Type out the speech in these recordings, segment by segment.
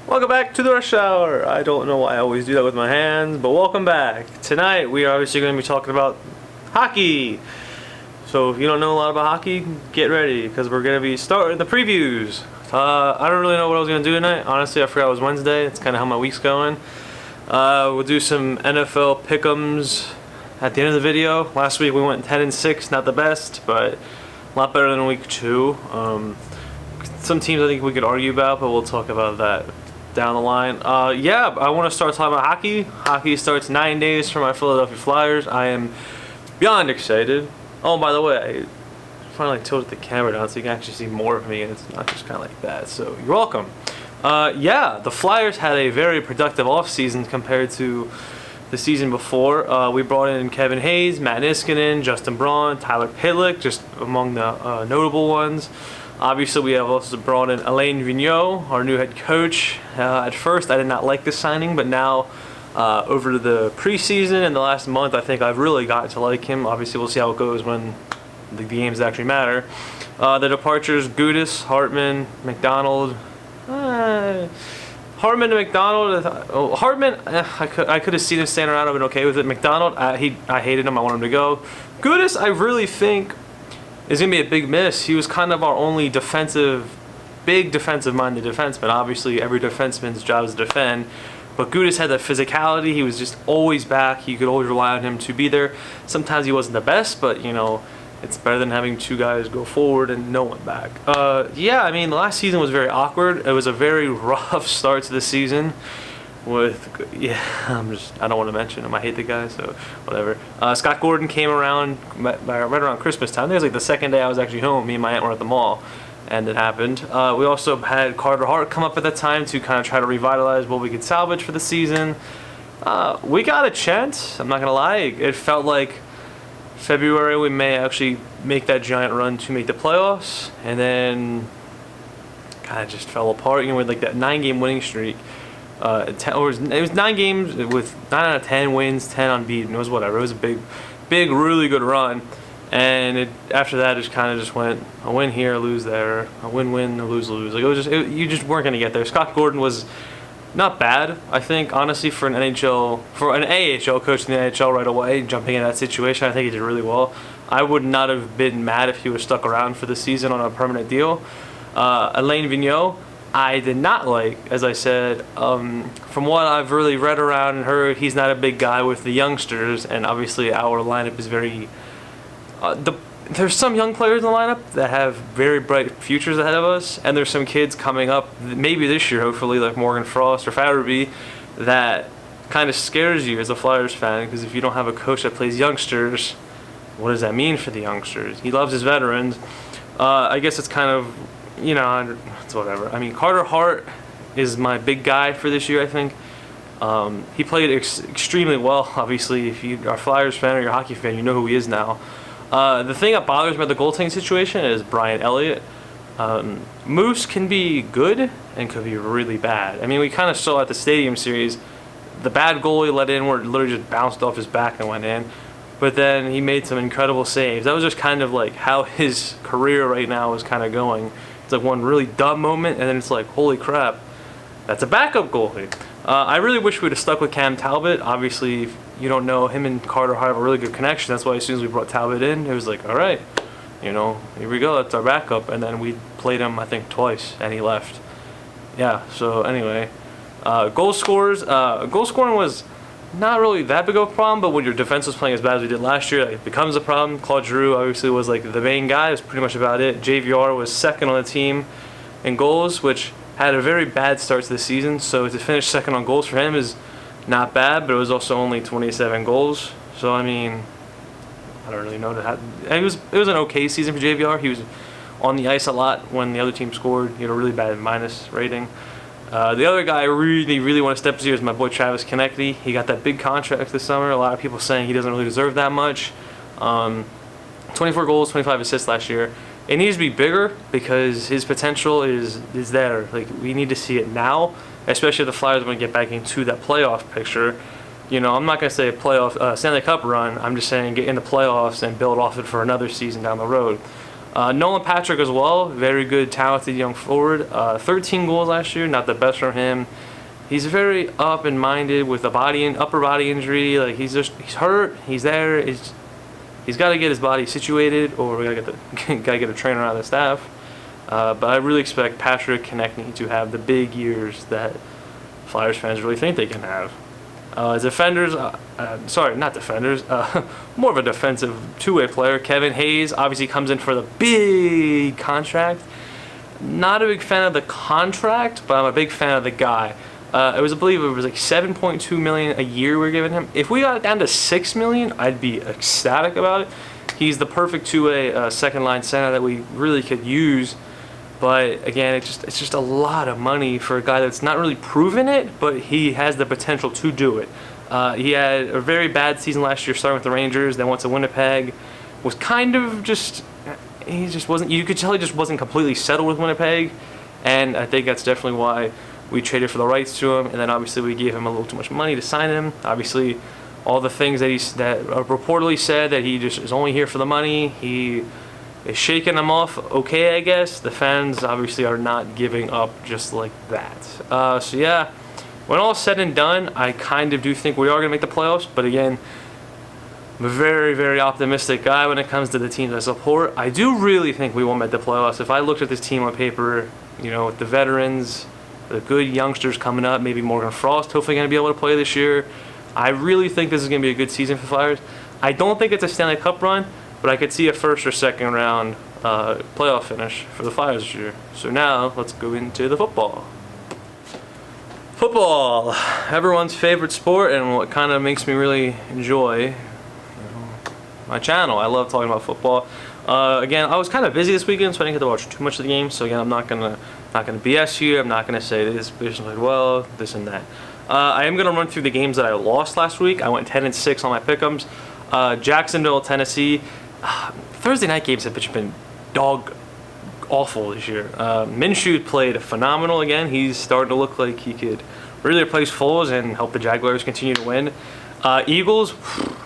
Welcome back to the Rush Hour. I don't know why I always do that with my hands, but welcome back. Tonight we are obviously going to be talking about hockey. So if you don't know a lot about hockey, get ready because we're going to be starting the previews. I don't really know what I was going to do tonight. Honestly, I forgot it was Wednesday. It's kind of how my week's going. We'll do some NFL pick'ems at the end of the video. Last week we went 10-6, not the best, but a lot better than week 2. Some teams I think we could argue about, but we'll talk about that down the line. Yeah, I want to start talking about hockey. Hockey starts 9 days for my Philadelphia Flyers. I am beyond excited. Oh, by the way, I finally tilted the camera down so you can actually see more of me, and it's not just kind of like that. So you're welcome. Yeah, the Flyers had a very productive offseason compared to the season before. We brought in Kevin Hayes, Matt Niskanen, Justin Braun, Tyler Pitlick, just among the notable ones. Obviously, we have also brought in Alain Vigneault, our new head coach. At first, I did not like this signing, but now, over the preseason and the last month, I think I've really gotten to like him. Obviously, we'll see how it goes when the games actually matter. The departures, Gudis, Hartman, McDonald. Hartman to McDonald. Hartman, I could have seen him staying around. I've been okay with it. McDonald, I hated him. I want him to go. Gudis, I really think is going to be a big miss. He was kind of our only big defensive-minded defenseman. Obviously, every defenseman's job is to defend. But Gudis had that physicality. He was just always back. You could always rely on him to be there. Sometimes he wasn't the best, but, you know, it's better than having two guys go forward and no one back. Yeah, I mean, last season was very awkward. It was a very rough start to the season. I don't want to mention him. I hate the guy, so whatever. Scott Gordon came around right around Christmas time. It was like the second day I was actually home. Me and my aunt were at the mall, and it happened. We also had Carter Hart come up at the time to kind of try to revitalize what we could salvage for the season. We got a chance. I'm not going to lie. It felt like February we may actually make that giant run to make the playoffs, and then kind of just fell apart. You know, with like that 9-game winning streak. It was 9 games with 9 out of 10 wins, 10 unbeaten. It was whatever. It was a big, really good run. And after that, it kind of just went a win here, a lose there, a win, a lose. Like you just weren't gonna get there. Scott Gordon was not bad, I think, honestly, for an AHL coach in the NHL right away, jumping in that situation. I think he did really well. I would not have been mad if he was stuck around for the season on a permanent deal. Alain Vigneault, I did not like, as I said. From what I've really read around and heard, he's not a big guy with the youngsters, and obviously our lineup is very... there's some young players in the lineup that have very bright futures ahead of us, and there's some kids coming up, maybe this year, hopefully, like Morgan Frost or Farabee, that kind of scares you as a Flyers fan, because if you don't have a coach that plays youngsters, what does that mean for the youngsters? He loves his veterans. I guess it's kind of... You know, it's whatever. I mean, Carter Hart is my big guy for this year, I think. He played extremely well, obviously. If you are a Flyers fan or you're a hockey fan, you know who he is now. The thing that bothers me about the goaltending situation is Brian Elliott. Moose can be good and could be really bad. I mean, we kind of saw at the Stadium Series, the bad goal he let in where it literally just bounced off his back and went in. But then he made some incredible saves. That was just kind of like how his career right now is kind of going. It's like one really dumb moment, and then it's like, holy crap, that's a backup goalie. I really wish we'd have stuck with Cam Talbot. Obviously, if you don't know, him and Carter Hart have a really good connection. That's why as soon as we brought Talbot in, it was like, all right, you know, here we go, that's our backup. And then we played him, I think, twice, and he left. Yeah, so anyway. Goal scorers. Goal scoring was not really that big of a problem, but when your defense was playing as bad as we did last year, it becomes a problem. Claude Giroux obviously was like the main guy. It was pretty much about it. JVR was second on the team in goals, which had a very bad start to the season. So to finish second on goals for him is not bad, but it was also only 27 goals. So I mean, I don't really know that. It was an okay season for JVR. He was on the ice a lot when the other team scored. He had a really bad minus rating. The other guy I really want to step to is my boy Travis Konecny. He got that big contract this summer. A lot of people saying he doesn't really deserve that much. 24 goals, 25 assists last year. It needs to be bigger because his potential is there. Like, we need to see it now, especially if the Flyers want to get back into that playoff picture. You know, I'm not going to say a playoff Stanley Cup run. I'm just saying get in the playoffs and build off it for another season down the road. Nolan Patrick as well, very good, talented young forward. 13 goals last year, not the best from him. He's very up and minded with a upper body injury. Like he's hurt. He's there. He's got to get his body situated, or we gotta get a trainer on the staff. But I really expect Patrick Konechny to have the big years that Flyers fans really think they can have. As defenders, not defenders, more of a defensive two-way player. Kevin Hayes obviously comes in for the big contract. Not a big fan of the contract, but I'm a big fan of the guy. I believe it was like $7.2 million a year we're giving him. If we got it down to $6 million, I'd be ecstatic about it. He's the perfect two-way second-line center that we really could use. But again, it's just a lot of money for a guy that's not really proven it, but he has the potential to do it. He had a very bad season last year, starting with the Rangers, then went to Winnipeg. Was kind of he just wasn't. You could tell he just wasn't completely settled with Winnipeg, and I think that's definitely why we traded for the rights to him. And then obviously we gave him a little too much money to sign him. Obviously, all the things that reportedly said that he just is only here for the money. He is shaking them off, okay, I guess. The fans obviously are not giving up just like that. So yeah, when all said and done, I kind of do think we are going to make the playoffs. But again, I'm a very, very optimistic guy when it comes to the teams I support. I do really think we will make the playoffs. If I looked at this team on paper, with the veterans, the good youngsters coming up, maybe Morgan Frost hopefully going to be able to play this year, I really think this is going to be a good season for Flyers. I don't think it's a Stanley Cup run, but I could see a first or second round playoff finish for the Flyers this year. So now let's go into the football. Football, everyone's favorite sport, and what kind of makes me really enjoy my channel. I love talking about football. Again, I was kind of busy this weekend, so I didn't get to watch too much of the game. So again, I'm not gonna BS you. I'm not gonna say this person played well, this and that. I am gonna run through the games that I lost last week. I went 10-6 on my pick'ems. Jacksonville, Tennessee. Thursday night games have been dog awful this year. Minshew played phenomenal again. He's starting to look like he could really replace Foles and help the Jaguars continue to win. Eagles,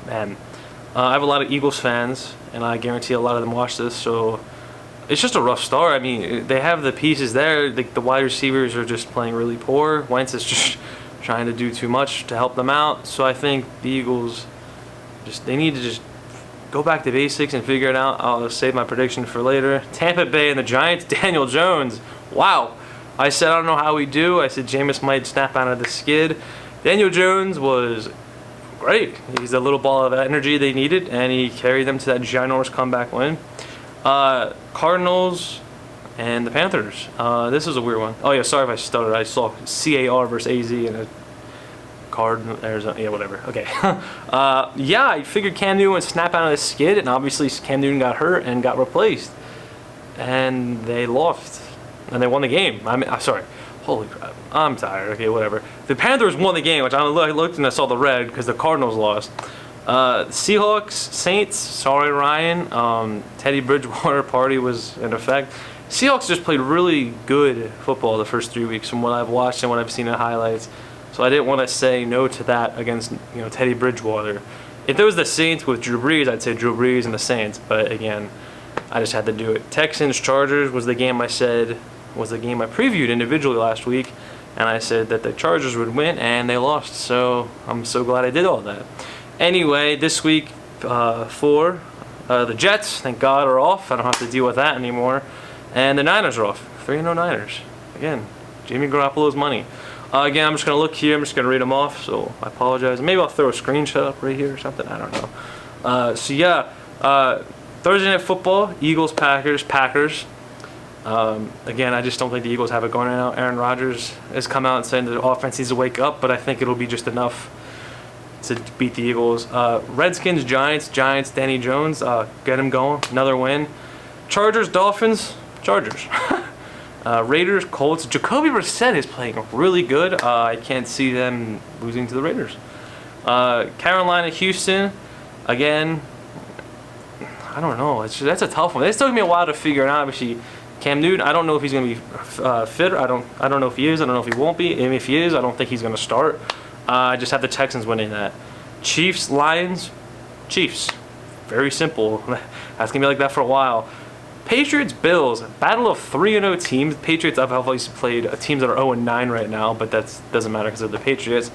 man. I have a lot of Eagles fans, and I guarantee a lot of them watch this, so it's just a rough start. I mean, they have the pieces there. The wide receivers are just playing really poor. Wentz is just trying to do too much to help them out. So I think the Eagles, they need to just go back to basics and figure it out. I'll save my prediction for later. Tampa Bay and the Giants, Daniel Jones. Wow. I said I don't know how we do. I said Jameis might snap out of the skid. Daniel Jones was great. He's the little ball of energy they needed, and he carried them to that ginormous comeback win. Cardinals and the Panthers. This was a weird one. Oh yeah, sorry if I stuttered. I saw CAR versus AZ and a card. Arizona. Yeah, whatever. Okay. Yeah, I figured Cam Newton would snap out of the skid, and obviously Cam Newton got hurt and got replaced, and they lost, and they won the game. I'm sorry. Holy crap. I'm tired. Okay, whatever. The Panthers won the game, which I looked and I saw the red because the Cardinals lost. Seahawks, Saints, sorry Ryan. Teddy Bridgewater party was in effect. Seahawks just played really good football the first 3 weeks from what I've watched and what I've seen in highlights. So I didn't want to say no to that against Teddy Bridgewater. If there was the Saints with Drew Brees, I'd say Drew Brees and the Saints. But again, I just had to do it. Texans, Chargers was the game I previewed individually last week, and I said that the Chargers would win, and they lost. So I'm so glad I did all that. Anyway, this week for the Jets, thank God, are off. I don't have to deal with that anymore. And the Niners are off. 3-0 Niners. Again, Jimmy Garoppolo's money. Again, I'm just going to look here. I'm just going to read them off, so I apologize. Maybe I'll throw a screenshot up right here or something. I don't know. So yeah, Thursday Night Football, Eagles, Packers. Again, I just don't think the Eagles have it going right now. Aaron Rodgers has come out and said the offense needs to wake up, but I think it'll be just enough to beat the Eagles. Redskins, Giants, Danny Jones, get him going, another win. Chargers, Dolphins, Chargers. Raiders, Colts. Jacoby Brissett is playing really good. I can't see them losing to the Raiders. Carolina, Houston, again, I don't know. That's a tough one. It took me a while to figure it out. Obviously, Cam Newton, I don't know if he's going to be fit. I don't know if he is. I don't know if he won't be. And if he is, I don't think he's going to start. I just have the Texans winning that. Chiefs, Lions, Chiefs. Very simple. That's going to be like that for a while. Patriots, Bills, battle of 3-0 teams. Patriots, I've obviously played teams that are 0-9 right now, but that doesn't matter because they're the Patriots.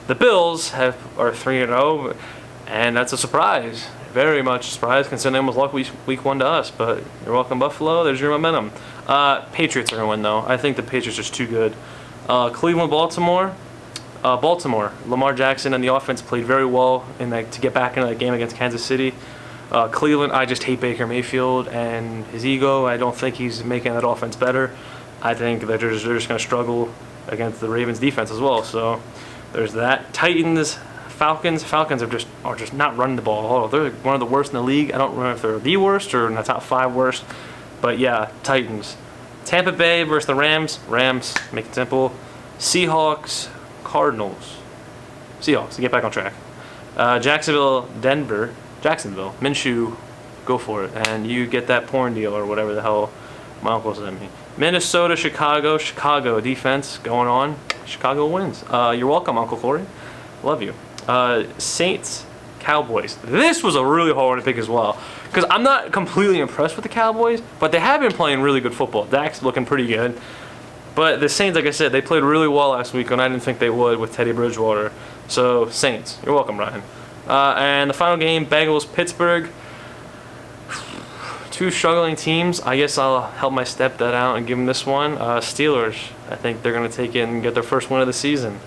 The Bills are 3-0, and that's a surprise. Very much a surprise considering they almost lost week 1 to us, but you're welcome, Buffalo. There's your momentum. Patriots are going to win, though. I think the Patriots are just too good. Cleveland, Baltimore. Baltimore, Lamar Jackson and the offense played very well to get back into that game against Kansas City. Cleveland, I just hate Baker Mayfield and his ego. I don't think he's making that offense better. I think that they're just going to struggle against the Ravens defense as well. So there's that. Titans, Falcons. Falcons are just not running the ball. Oh, they're one of the worst in the league. I don't remember if they're the worst or in the top 5 worst. But yeah, Titans. Tampa Bay versus the Rams. Rams, make it simple. Seahawks, Cardinals. Seahawks, to get back on track. Jacksonville, Denver. Jacksonville. Minshew, go for it. And you get that porn deal or whatever the hell my uncle sent me. Minnesota, Chicago. Chicago defense going on. Chicago wins. You're welcome, Uncle Corey. Love you. Saints, Cowboys. This was a really hard one to pick as well. Because I'm not completely impressed with the Cowboys, but they have been playing really good football. Dak's looking pretty good. But the Saints, like I said, they played really well last week, and I didn't think they would with Teddy Bridgewater. So, Saints. You're welcome, Ryan. And the final game, Bengals, Pittsburgh. 2 struggling teams. I guess I'll help my stepdad out and give him this one. Steelers. I think they're going to take it and get their first win of the season.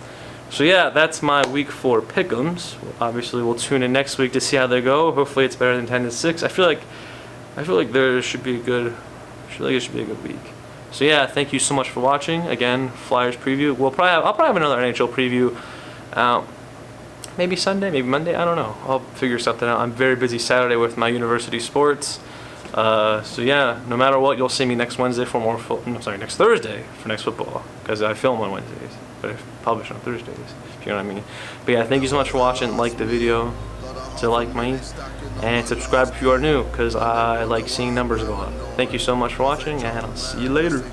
So yeah, that's my week 4 pick'ems. Obviously, we'll tune in next week to see how they go. Hopefully, it's better than 10-6. I feel like there should be a good. I feel like it should be a good week. So yeah, thank you so much for watching. Again, Flyers preview. I'll probably have another NHL preview. Maybe Sunday, maybe Monday. I don't know. I'll figure something out. I'm very busy Saturday with my university sports. So yeah, no matter what, you'll see me next Thursday for next football, because I film on Wednesdays, but I publish on Thursdays, if you know what I mean. But yeah, thank you so much for watching. Like the video to like me, and subscribe if you are new, because I like seeing numbers go up. Thank you so much for watching, and I'll see you later.